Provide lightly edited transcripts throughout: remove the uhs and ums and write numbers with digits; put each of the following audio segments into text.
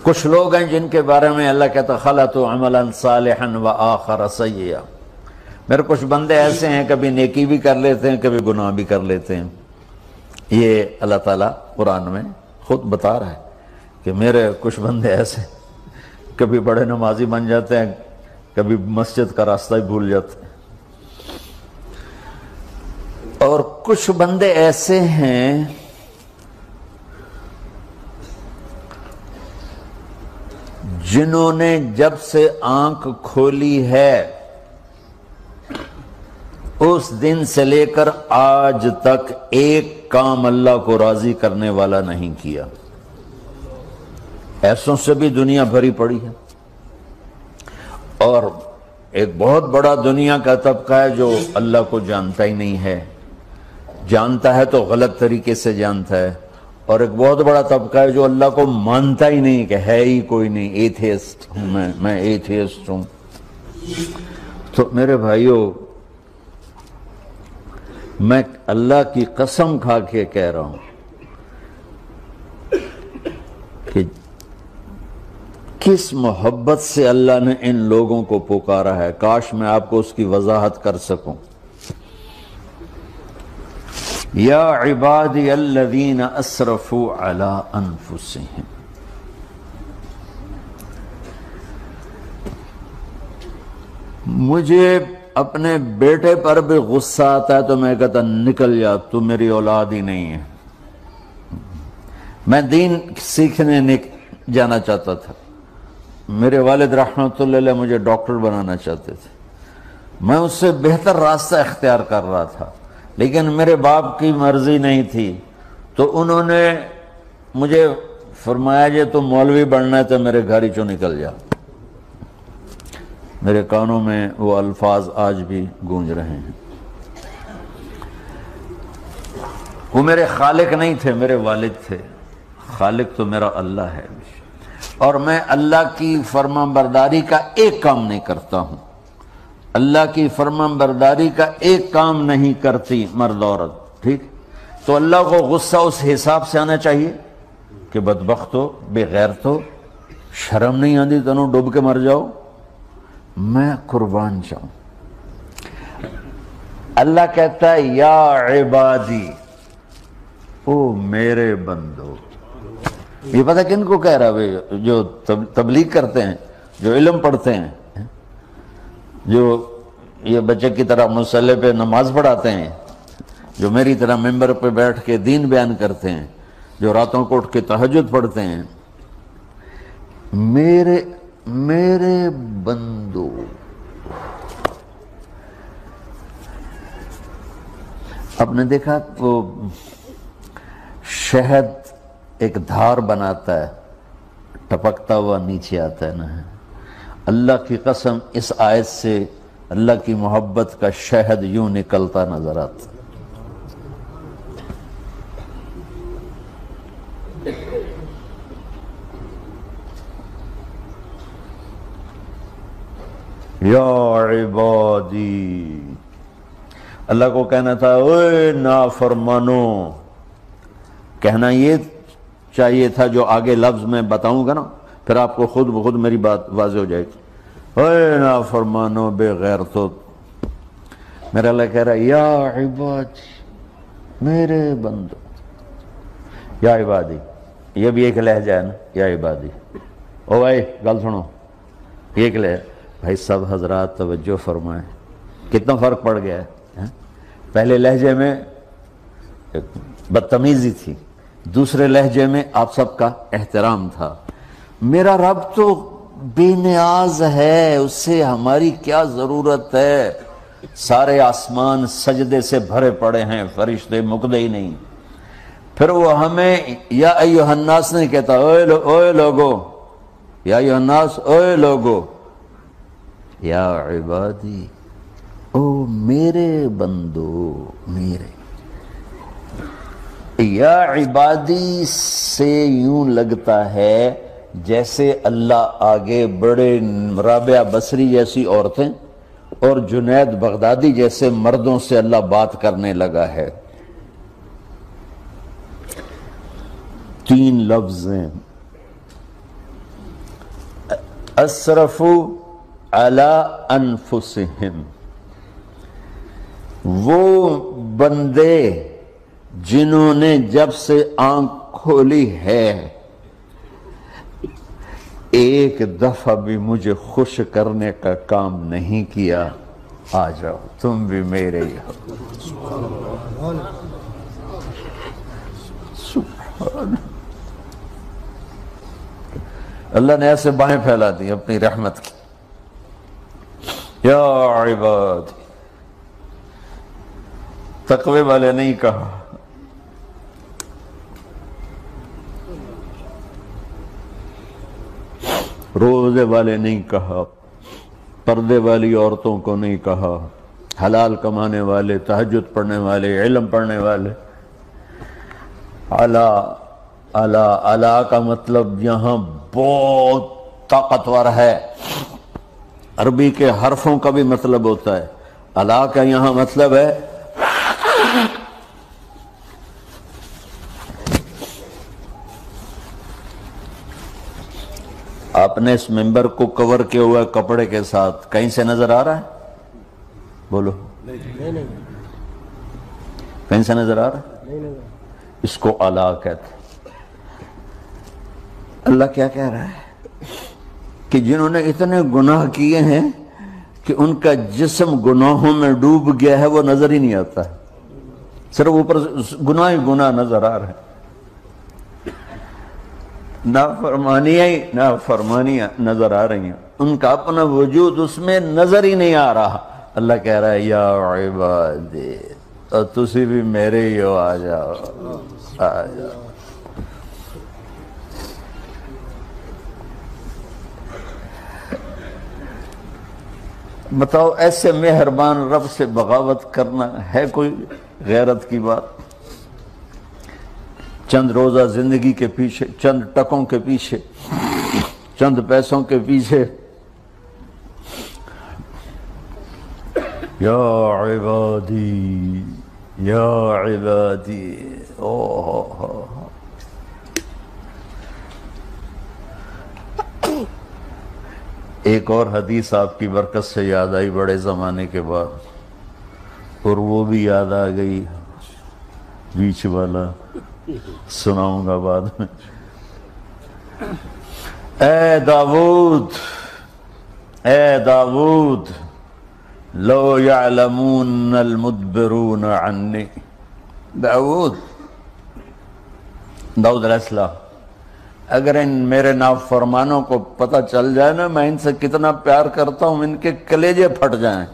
کچھ لوگ ہیں جن کے بارے میں اللہ کہتا خلطوا عملا صالحا وآخر سیئا، میرے کچھ بندے ایسے ہیں کبھی نیکی بھی کر لیتے ہیں کبھی گناہ بھی کر لیتے ہیں۔ یہ اللہ تعالیٰ قرآن میں خود بتا رہا ہے کہ میرے کچھ بندے ایسے کبھی بڑے نمازی بن جاتے ہیں کبھی مسجد کا راستہ ہی بھول جاتے ہیں، اور کچھ بندے ایسے ہیں جنہوں نے جب سے آنکھ کھولی ہے اس دن سے لے کر آج تک ایک کام اللہ کو راضی کرنے والا نہیں کیا۔ ایسوں سے بھی دنیا بھری پڑی ہے، اور ایک بہت بڑا دنیا کا طبقہ ہے جو اللہ کو جانتا ہی نہیں ہے، جانتا ہے تو غلط طریقے سے جانتا ہے، اور ایک بہت بڑا طبقہ ہے جو اللہ کو مانتا ہی نہیں کہ ہے ہی کوئی نہیں، ایتھیسٹ ہوں میں ایتھیسٹ ہوں۔ تو میرے بھائیوں، میں اللہ کی قسم کھا کے کہہ رہا ہوں کہ کس محبت سے اللہ نے ان لوگوں کو پکارا ہے، کاش میں آپ کو اس کی وضاحت کر سکوں۔ یا عبادی الذین اسرفوا علی انفسہم، مجھے اپنے بیٹے پر بھی غصہ آتا ہے تو میں کہتا نکل جا، تو میری اولاد ہی نہیں ہے۔ میں دین سیکھنے جانا چاہتا تھا، میرے والد رحمۃ اللہ علیہ مجھے ڈاکٹر بنانا چاہتے تھے، میں اس سے بہتر راستہ اختیار کر رہا تھا، لیکن میرے باپ کی مرضی نہیں تھی، تو انہوں نے مجھے فرمایا جی تم مولوی بننا ہے تو میرے گھر ہی چوں نکل جا۔ میرے کانوں میں وہ الفاظ آج بھی گونج رہے ہیں۔ وہ میرے خالق نہیں تھے، میرے والد تھے، خالق تو میرا اللہ ہے، اور میں اللہ کی فرمان برداری کا ایک کام نہیں کرتا ہوں، اللہ کی فرمان برداری کا ایک کام نہیں کرتی مرد عورت، ٹھیک؟ تو اللہ کو غصہ اس حساب سے آنا چاہیے کہ بدبخت ہو، بے غیرت ہو، شرم نہیں آتی تنوں ڈوب کے مر جاؤ۔ میں قربان جاؤں، اللہ کہتا ہے یا عبادی، او میرے بندو۔ یہ پتہ کن کو کہہ رہا ہے؟ جو تبلیغ کرتے ہیں، جو علم پڑھتے ہیں، جو یہ بچے کی طرح مصلی پہ نماز پڑھاتے ہیں، جو میری طرح ممبر پہ بیٹھ کے دین بیان کرتے ہیں، جو راتوں کو اٹھ کے تہجد پڑھتے ہیں۔ میرے بندو، آپ نے دیکھا وہ شہد ایک دھار بناتا ہے، ٹپکتا ہوا نیچے آتا ہے نا۔ اللہ کی قسم اس آیت سے اللہ کی محبت کا شہد یوں نکلتا نظر آتا ہے۔ یا عبادی، اللہ کو کہنا تھا اوے نافرمانو، کہنا یہ چاہیے تھا جو آگے لفظ میں بتاؤں گا نا، پھر آپ کو خود بخود میری بات واضح ہو جائے گی۔ اوے نافرمانو، بے غیرتو، میرا اللہ کہہ رہا ہے یا عبادی، میرے بندو، یا عبادی، یہ بھی ایک لہجہ ہے نا، یا عبادی۔ او بھائی گل سنو، یہ ایک لہجہ، بھائی سب حضرات توجہ فرمائیں، کتنا فرق پڑ گیا ہے۔ پہلے لہجے میں بدتمیزی تھی، دوسرے لہجے میں آپ سب کا احترام تھا۔ میرا رب تو بے نیاز ہے، اس سے ہماری کیا ضرورت ہے، سارے آسمان سجدے سے بھرے پڑے ہیں، فرشتے مکدے ہی نہیں۔ پھر وہ ہمیں یا ایھا الناس نہیں کہتا، اوے لوگو، یا ایھا الناس، اوے لوگو، یا عبادی، او میرے بندو، میرے۔ یا عبادی سے یوں لگتا ہے جیسے اللہ آگے بڑے رابعہ بصری جیسی عورتیں اور جنید بغدادی جیسے مردوں سے اللہ بات کرنے لگا ہے۔ 3 لفظ ہیں، اسرفوا علی انفسہم، وہ بندے جنہوں نے جب سے آنکھ کھولی ہے ایک دفعہ بھی مجھے خوش کرنے کا کام نہیں کیا، آ جاؤ تم بھی میرے ہی ہو۔ سبحان اللہ نے ایسے بائیں پھیلا دی اپنی رحمت کی۔ یا عباد، تقوی والے نہیں کہا، روزے والے نہیں کہا، پردے والی عورتوں کو نہیں کہا، حلال کمانے والے، تہجد پڑھنے والے، علم پڑھنے والے۔ اعلیٰ کا مطلب یہاں بہت طاقتور ہے، عربی کے حرفوں کا بھی مطلب ہوتا ہے۔ اعلیٰ کا یہاں مطلب ہے آپ نے اس ممبر کو کور کیا ہوا ہے کپڑے کے ساتھ، کہیں سے نظر آ رہا ہے؟ بولو، کہیں سے نظر آ رہا ہے؟ اس کو اعلیٰ کہتے ہیں۔ اللہ کیا کہہ رہا ہے کہ جنہوں نے اتنے گناہ کیے ہیں کہ ان کا جسم گناہوں میں ڈوب گیا ہے، وہ نظر ہی نہیں آتا ہے، صرف اوپر گناہ ہی گناہ نظر آ رہے ہیں، نافرمانیاں نظر آ رہی ہیں، ان کا اپنا وجود اس میں نظر ہی نہیں آ رہا۔ اللہ کہہ رہا ہے یا عبادی، اور تسی بھی میرے ہی ہو، آ جاؤ آ جاؤ۔ بتاؤ ایسے مہربان رب سے بغاوت کرنا ہے کوئی غیرت کی بات؟ چند روزہ زندگی کے پیچھے، چند ٹکوں کے پیچھے، چند پیسوں کے پیچھے، یا عبادی یا عبادی، ایک اور حدیث آپ کی برکت سے یاد آئی بڑے زمانے کے بعد، اور وہ بھی یاد آ گئی، بیچ والا سناؤں گا بعد میں۔ اے داؤد، اے داؤد، لو یعلمون المدبرون عنی، داؤد علیہ السلام، اگر ان میرے نافرمانوں کو پتہ چل جائے نا میں ان سے کتنا پیار کرتا ہوں، ان کے کلیجے پھٹ جائیں۔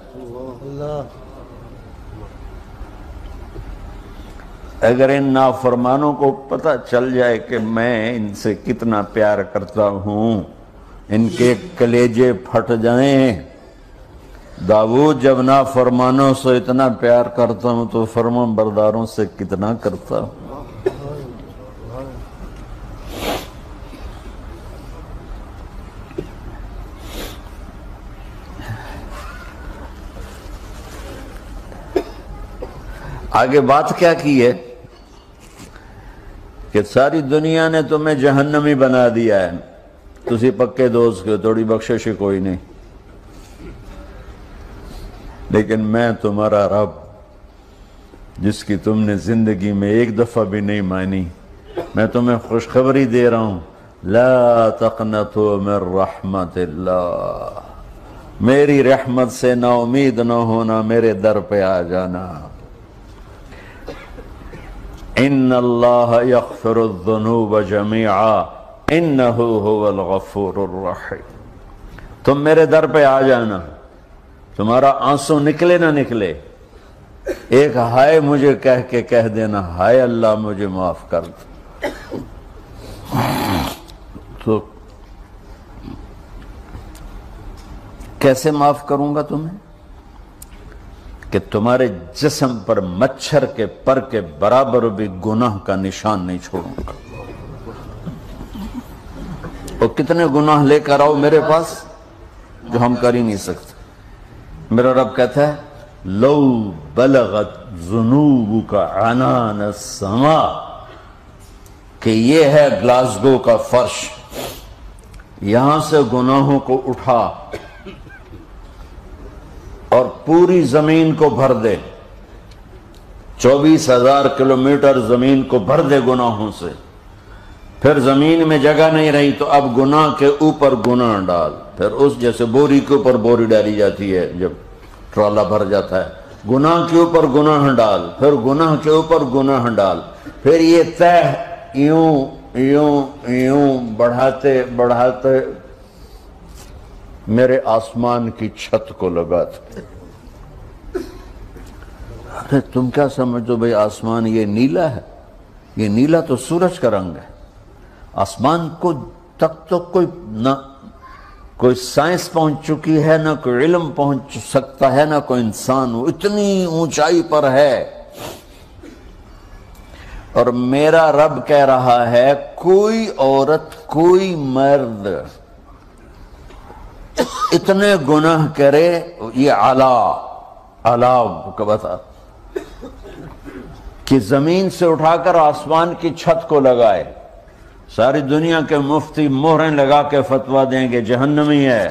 اگر ان نافرمانوں کو پتہ چل جائے کہ میں ان سے کتنا پیار کرتا ہوں، ان کے کلیجے پھٹ جائیں۔ داؤد جب نافرمانوں سے اتنا پیار کرتا ہوں تو فرمان برداروں سے کتنا کرتا ہوں۔ آگے بات کیا کی ہے کہ ساری دنیا نے تمہیں جہنمی بنا دیا ہے، تسی پکے دوست کے، تھوڑی بخشش کوئی نہیں، لیکن میں تمہارا رب جس کی تم نے زندگی میں ایک دفعہ بھی نہیں مانی، میں تمہیں خوشخبری دے رہا ہوں، لا تقنطوا من رحمت اللہ، میری رحمت سے نا امید نہ ہونا، میرے در پہ آ جانا۔ ان اللہ یغفر الذنوب جمیعا انہ هو الغفور الرحیم، تم میرے در پہ آ جانا، تمہارا آنسو نکلے نہ نکلے، ایک ہائے مجھے کہہ کے کہہ دینا، ہائے اللہ مجھے معاف کر دو۔ تو کیسے معاف کروں گا تمہیں؟ کہ تمہارے جسم پر مچھر کے پر کے برابر بھی گناہ کا نشان نہیں چھوڑوں گا۔ اور کتنے گناہ لے کر آؤ میرے پاس جو ہم کر ہی نہیں سکتے۔ میرا رب کہتا ہے لو بلغت ذنوبک عنان السماء، کہ یہ ہے گلاسگو کا فرش، یہاں سے گناہوں کو اٹھا اور پوری زمین کو بھر دے، 24,000 کلومیٹر زمین کو بھر دے گناہوں سے، پھر زمین میں جگہ نہیں رہی تو اب گناہ کے اوپر گناہ ڈال، پھر اس جیسے بوری کے اوپر بوری ڈالی جاتی ہے جب ٹرالا بھر جاتا ہے، گناہ کے اوپر گناہ ڈال، پھر گناہ کے اوپر گناہ ڈال، پھر یہ تہ یوں یوں یوں بڑھاتے بڑھاتے میرے آسمان کی چھت کو لگاتے۔ ارے تم کیا سمجھو بھئی آسمان یہ نیلا ہے؟ یہ نیلا تو سورج کا رنگ ہے۔ آسمان کو تک تو کوئی سائنس پہنچ چکی ہے، نہ کوئی علم پہنچ سکتا ہے، نہ کوئی انسان، وہ اتنی اونچائی پر ہے۔ اور میرا رب کہہ رہا ہے کوئی عورت کوئی مرد اتنے گناہ کرے، یہ اعلیٰ کو بتا کہ زمین سے اٹھا کر آسمان کی چھت کو لگائے، ساری دنیا کے مفتی مہریں لگا کے فتویٰ دیں گے جہنمی ہے،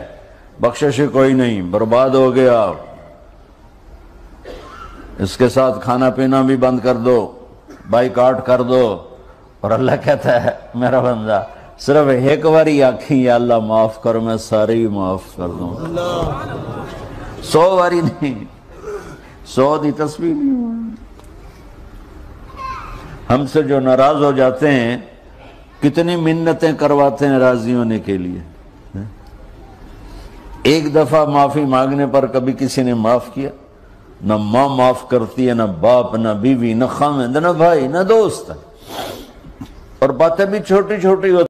بخشش کوئی نہیں، برباد ہو گیا، اس کے ساتھ کھانا پینا بھی بند کر دو، بائیکاٹ کر دو۔ اور اللہ کہتا ہے میرا بندہ صرف ایک باری آکھیں یا اللہ معاف کر، میں سارے ہی معاف کر دوں، 100 باری نہیں، 100 دی تسبیح نہیں۔ ہم سے جو ناراض ہو جاتے ہیں کتنی منتیں کرواتے ہیں راضی ہونے کے لیے، ایک دفعہ معافی مانگنے پر کبھی کسی نے معاف کیا؟ نہ ماں معاف کرتی ہے، نہ باپ، نہ بیوی، نہ خاوند، نہ بھائی، نہ دوست، اور باتیں بھی چھوٹی چھوٹی ہوتی